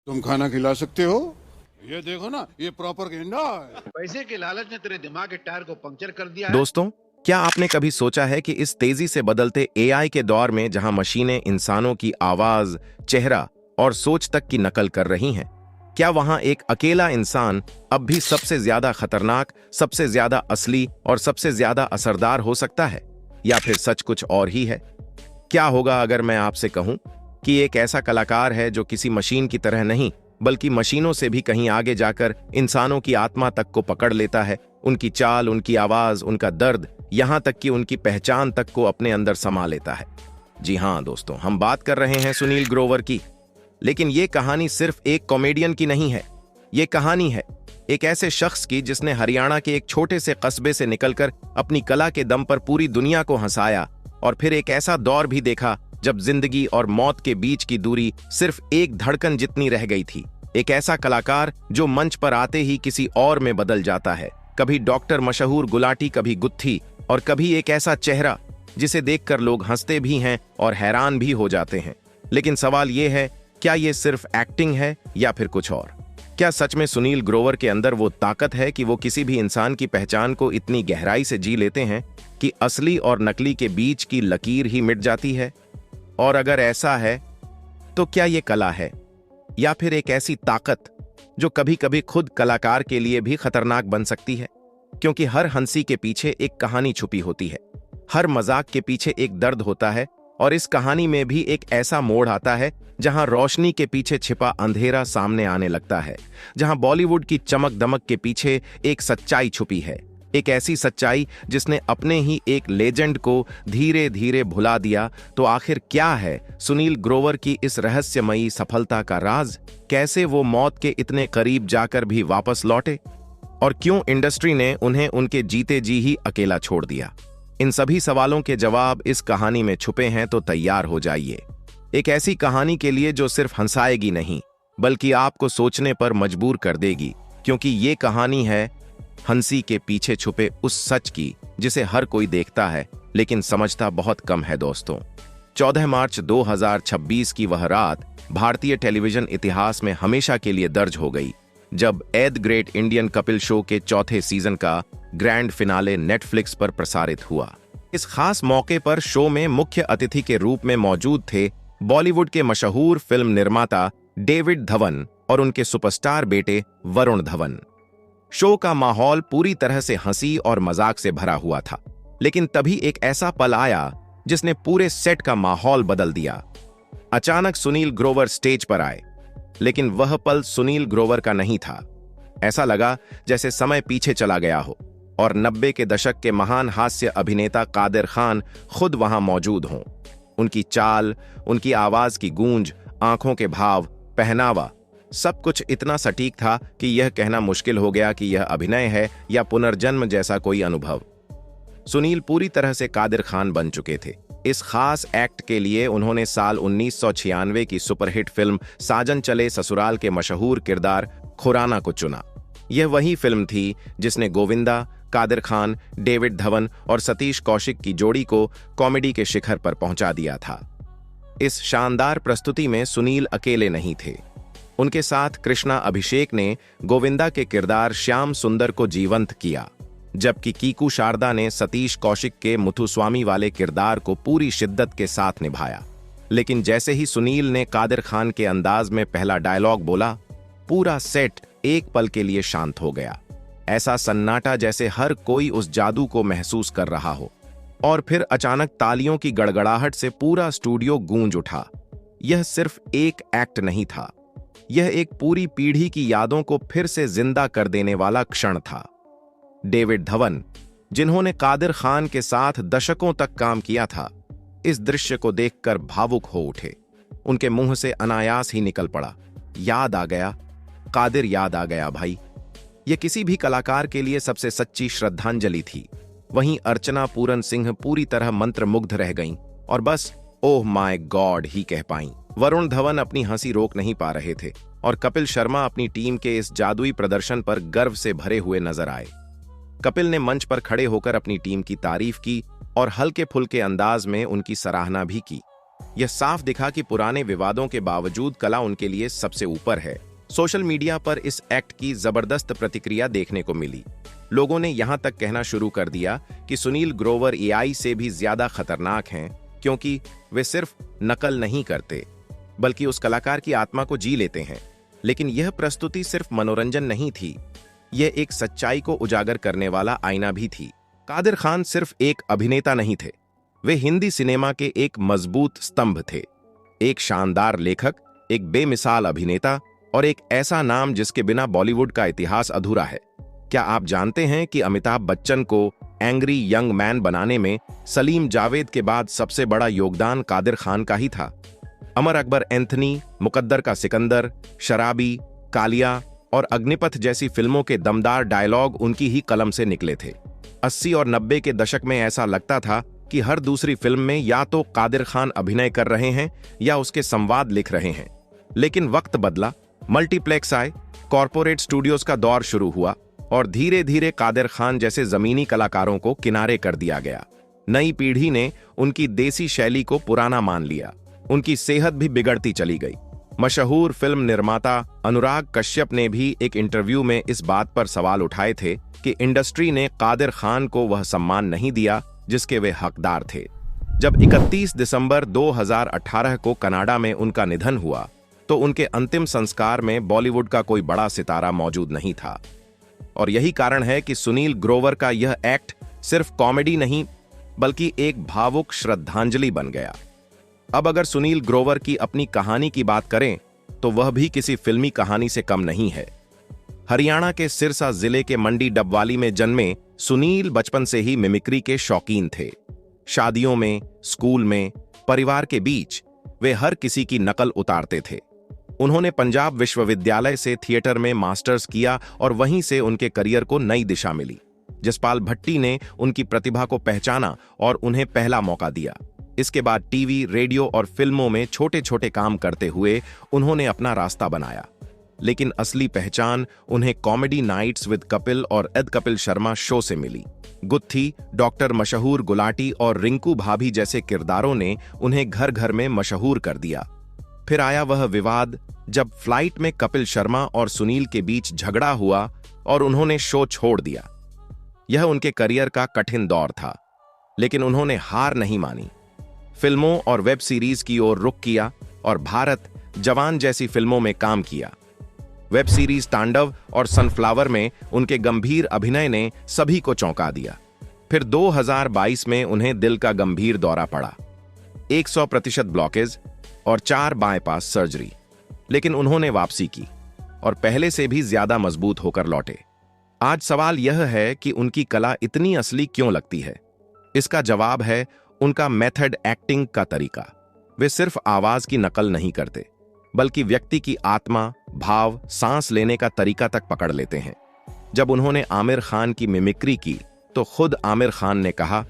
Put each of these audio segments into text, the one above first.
तुम खाना खिला सकते हो? ये देखो ना, ये प्रॉपर गेंडा है। पैसे के लालच ने तेरे दिमाग के टायर को पंक्चर कर दिया है। दोस्तों, क्या आपने कभी सोचा है कि इस तेजी से बदलते एआई के दौर में जहां मशीनें इंसानों की आवाज, चेहरा और सोच तक की नकल कर रही हैं, क्या वहां एक अकेला इंसान अब भी सबसे ज्यादा खतरनाक, सबसे ज्यादा असली और सबसे ज्यादा असरदार हो सकता है? या फिर सच कुछ और ही है? क्या होगा अगर मैं आपसे कहूं कि एक ऐसा कलाकार है जो किसी मशीन की तरह नहीं, बल्कि मशीनों से भी कहीं आगे जाकर इंसानों की आत्मा तक को पकड़ लेता है, उनकी चाल, उनकी आवाज, उनका दर्द, यहां तक कि उनकी पहचान तक को अपने अंदर समा लेता है? जी हां दोस्तों, हम बात कर रहे हैं सुनील ग्रोवर की। लेकिन ये कहानी सिर्फ एक कॉमेडियन की नहीं है। ये कहानी है एक ऐसे शख्स की जिसने हरियाणा के एक छोटे से कस्बे से निकलकर अपनी कला के दम पर पूरी दुनिया को हंसाया, और फिर एक ऐसा दौर भी देखा जब जिंदगी और मौत के बीच की दूरी सिर्फ एक धड़कन जितनी रह गई थी। एक ऐसा कलाकार जो मंच पर आते ही किसी और में बदल जाता है, कभी डॉक्टर मशहूर गुलाटी, कभी गुत्थी, और कभी एक ऐसा चेहरा जिसे देखकर लोग हंसते भी हैं और हैरान भी हो जाते हैं। लेकिन सवाल यह है, क्या ये सिर्फ एक्टिंग है या फिर कुछ और? क्या सच में सुनील ग्रोवर के अंदर वो ताकत है कि वो किसी भी इंसान की पहचान को इतनी गहराई से जी लेते हैं कि असली और नकली के बीच की लकीर ही मिट जाती है? और अगर ऐसा है तो क्या ये कला है या फिर एक ऐसी ताकत जो कभी कभी खुद कलाकार के लिए भी खतरनाक बन सकती है? क्योंकि हर हंसी के पीछे एक कहानी छुपी होती है, हर मजाक के पीछे एक दर्द होता है, और इस कहानी में भी एक ऐसा मोड़ आता है जहां रोशनी के पीछे छिपा अंधेरा सामने आने लगता है, जहां बॉलीवुड की चमक दमक के पीछे एक सच्चाई छुपी है, एक ऐसी सच्चाई जिसने अपने ही एक लेजेंड को धीरे धीरे भुला दिया। तो आखिर क्या है सुनील ग्रोवर की इस रहस्यमयी सफलता का राज? कैसे वो मौत के इतने करीब जाकर भी वापस लौटे, और क्यों इंडस्ट्री ने उन्हें उनके जीते जी ही अकेला छोड़ दिया? इन सभी सवालों के जवाब इस कहानी में छुपे हैं, तो तैयार हो जाइए एक ऐसी कहानी के लिए जो सिर्फ हंसाएगी नहीं, बल्कि आपको सोचने पर मजबूर कर देगी। क्योंकि ये कहानी है हंसी के पीछे छुपे उस सच की जिसे हर कोई देखता है लेकिन समझता बहुत कम है। दोस्तों, 14 मार्च 2026 की वह रात भारतीय टेलीविजन इतिहास में हमेशा के लिए दर्ज हो गई, जब the great Indian Kapil show के चौथे सीजन का ग्रैंड फिनाले नेटफ्लिक्स पर प्रसारित हुआ। इस खास मौके पर शो में मुख्य अतिथि के रूप में मौजूद थे बॉलीवुड के मशहूर फिल्म निर्माता डेविड धवन और उनके सुपरस्टार बेटे वरुण धवन। शो का माहौल पूरी तरह से हंसी और मजाक से भरा हुआ था, लेकिन तभी एक ऐसा पल आया जिसने पूरे सेट का माहौल बदल दिया। अचानक सुनील ग्रोवर स्टेज पर आए, लेकिन वह पल सुनील ग्रोवर का नहीं था। ऐसा लगा जैसे समय पीछे चला गया हो और 90 के दशक के महान हास्य अभिनेता कादिर खान खुद वहां मौजूद हों। उनकी चाल, उनकी आवाज की गूंज, आंखों के भाव, पहनावा, सब कुछ इतना सटीक था कि यह कहना मुश्किल हो गया कि यह अभिनय है या पुनर्जन्म जैसा कोई अनुभव। सुनील पूरी तरह से कादिर खान बन चुके थे। इस खास एक्ट के लिए उन्होंने साल 1996 की सुपरहिट फिल्म साजन चले ससुराल के मशहूर किरदार खुराना को चुना। यह वही फिल्म थी जिसने गोविंदा, कादिर खान, डेविड धवन और सतीश कौशिक की जोड़ी को कॉमेडी के शिखर पर पहुंचा दिया था। इस शानदार प्रस्तुति में सुनील अकेले नहीं थे। उनके साथ कृष्णा अभिषेक ने गोविंदा के किरदार श्याम सुंदर को जीवंत किया, जबकि कीकू शारदा ने सतीश कौशिक के मुथुस्वामी वाले किरदार को पूरी शिद्दत के साथ निभाया। लेकिन जैसे ही सुनील ने कादिर खान के अंदाज में पहला डायलॉग बोला, पूरा सेट एक पल के लिए शांत हो गया। ऐसा सन्नाटा जैसे हर कोई उस जादू को महसूस कर रहा हो। और फिर अचानक तालियों की गड़गड़ाहट से पूरा स्टूडियो गूंज उठा। यह सिर्फ एक एक्ट नहीं था, यह एक पूरी पीढ़ी की यादों को फिर से जिंदा कर देने वाला क्षण था। डेविड धवन, जिन्होंने कादिर खान के साथ दशकों तक काम किया था, इस दृश्य को देखकर भावुक हो उठे। उनके मुंह से अनायास ही निकल पड़ा, याद आ गया, कादिर याद आ गया भाई। यह किसी भी कलाकार के लिए सबसे सच्ची श्रद्धांजलि थी। वहीं अर्चना पूरन सिंह पूरी तरह मंत्रमुग्ध रह गईं और बस ओह माय गॉड ही कह पाईं। वरुण धवन अपनी हंसी रोक नहीं पा रहे थे और कपिल शर्मा अपनी टीम के इस जादुई प्रदर्शन पर गर्व से भरे हुए नजर आए। कपिल ने मंच पर खड़े होकर अपनी टीम की तारीफ की और हल्के फुल्के अंदाज में उनकी सराहना भी की। यह साफ दिखा कि पुराने विवादों के बावजूद कला उनके लिए सबसे ऊपर है। सोशल मीडिया पर इस एक्ट की जबरदस्त प्रतिक्रिया देखने को मिली। लोगों ने यहां तक कहना शुरू कर दिया कि सुनील ग्रोवर एआई से भी ज्यादा खतरनाक हैं, क्योंकि वे सिर्फ नकल नहीं करते बल्कि उस कलाकार की आत्मा को जी लेते हैं। लेकिन यह प्रस्तुति सिर्फ मनोरंजन नहीं थी, यह एक सच्चाई को उजागर करने वाला आईना भी थी। कादिर खान सिर्फ एक अभिनेता नहीं थे, वे हिंदी सिनेमा के एक मजबूत स्तंभ थे। एक शानदार लेखक, एक बेमिसाल अभिनेता और एक ऐसा नाम जिसके बिना बॉलीवुड का इतिहास अधूरा है। क्या आप जानते हैं कि अमिताभ बच्चन को एंग्री यंग मैन बनाने में सलीम जावेद के बाद सबसे बड़ा योगदान कादिर खान का ही था? अमर अकबर एंथनी, मुकद्दर का सिकंदर, शराबी, कालिया और अग्निपथ जैसी फिल्मों के दमदार डायलॉग उनकी ही कलम से निकले थे। 80 और 90 के दशक में ऐसा लगता था कि हर दूसरी फिल्म में या तो कादिर खान अभिनय कर रहे हैं या उसके संवाद लिख रहे हैं। लेकिन वक्त बदला, मल्टीप्लेक्स आए, कॉरपोरेट स्टूडियोज का दौर शुरू हुआ और धीरे धीरे कादिर खान जैसे जमीनी कलाकारों को किनारे कर दिया गया। नई पीढ़ी ने उनकी देसी शैली को पुराना मान लिया। उनकी सेहत भी बिगड़ती चली गई। मशहूर फिल्म निर्माता अनुराग कश्यप ने भी एक इंटरव्यू में इस बात पर सवाल उठाए थे कि इंडस्ट्री ने कादिर खान को वह सम्मान नहीं दिया जिसके वे हकदार थे। जब 31 दिसंबर 2018 को कनाडा में उनका निधन हुआ तो उनके अंतिम संस्कार में बॉलीवुड का कोई बड़ा सितारा मौजूद नहीं था। और यही कारण है कि सुनील ग्रोवर का यह एक्ट सिर्फ कॉमेडी नहीं बल्कि एक भावुक श्रद्धांजलि बन गया। अब अगर सुनील ग्रोवर की अपनी कहानी की बात करें तो वह भी किसी फिल्मी कहानी से कम नहीं है। हरियाणा के सिरसा जिले के मंडी डबवाली में जन्मे सुनील बचपन से ही मिमिक्री के शौकीन थे। शादियों में, स्कूल में, परिवार के बीच वे हर किसी की नकल उतारते थे। उन्होंने पंजाब विश्वविद्यालय से थिएटर में मास्टर्स किया और वहीं से उनके करियर को नई दिशा मिली। जसपाल भट्टी ने उनकी प्रतिभा को पहचाना और उन्हें पहला मौका दिया। इसके बाद टीवी, रेडियो और फिल्मों में छोटे छोटे काम करते हुए उन्होंने अपना रास्ता बनाया। लेकिन असली पहचान उन्हें कॉमेडी नाइट्स विद कपिल और एड कपिल शर्मा शो से मिली। गुत्थी, डॉक्टर मशहूर गुलाटी और रिंकू भाभी जैसे किरदारों ने उन्हें घर घर में मशहूर कर दिया। फिर आया वह विवाद जब फ्लाइट में कपिल शर्मा और सुनील के बीच झगड़ा हुआ और उन्होंने शो छोड़ दिया। यह उनके करियर का कठिन दौर था, लेकिन उन्होंने हार नहीं मानी। फिल्मों और वेब सीरीज की ओर रुख किया और भारत, जवान जैसी फिल्मों में काम किया। वेब सीरीज तांडव और सनफ्लावर में उनके गंभीर अभिनय ने सभी को चौंका दिया। फिर 2022 में उन्हें दिल का गंभीर दौरा पड़ा, 100% ब्लॉकेज और 4 बाईपास सर्जरी। लेकिन उन्होंने वापसी की और पहले से भी ज्यादा मजबूत होकर लौटे। आज सवाल यह है कि उनकी कला इतनी असली क्यों लगती है? इसका जवाब है उनका मेथड, एक्टिंग का तरीका। वे सिर्फ आवाज की नकल नहीं करते बल्कि व्यक्ति की आत्मा, भाव, सांस लेने का तरीका तक पकड़ लेते हैं। जब उन्होंने आमिर खान की मिमिक्री की तो खुद आमिर खान ने कहा,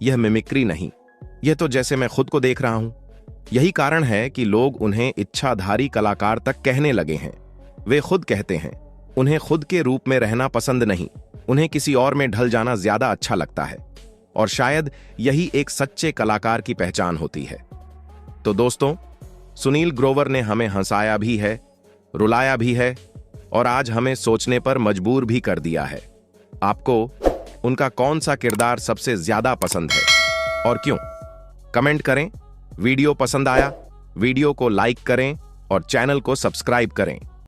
यह मिमिक्री नहीं, यह तो जैसे मैं खुद को देख रहा हूं। यही कारण है कि लोग उन्हें इच्छाधारी कलाकार तक कहने लगे हैं। वे खुद कहते हैं उन्हें खुद के रूप में रहना पसंद नहीं, उन्हें किसी और में ढल जाना ज्यादा अच्छा लगता है। और शायद यही एक सच्चे कलाकार की पहचान होती है। तो दोस्तों, सुनील ग्रोवर ने हमें हंसाया भी है, रुलाया भी है और आज हमें सोचने पर मजबूर भी कर दिया है। आपको उनका कौन सा किरदार सबसे ज्यादा पसंद है और क्यों? कमेंट करें। वीडियो पसंद आया, वीडियो को लाइक करें और चैनल को सब्सक्राइब करें।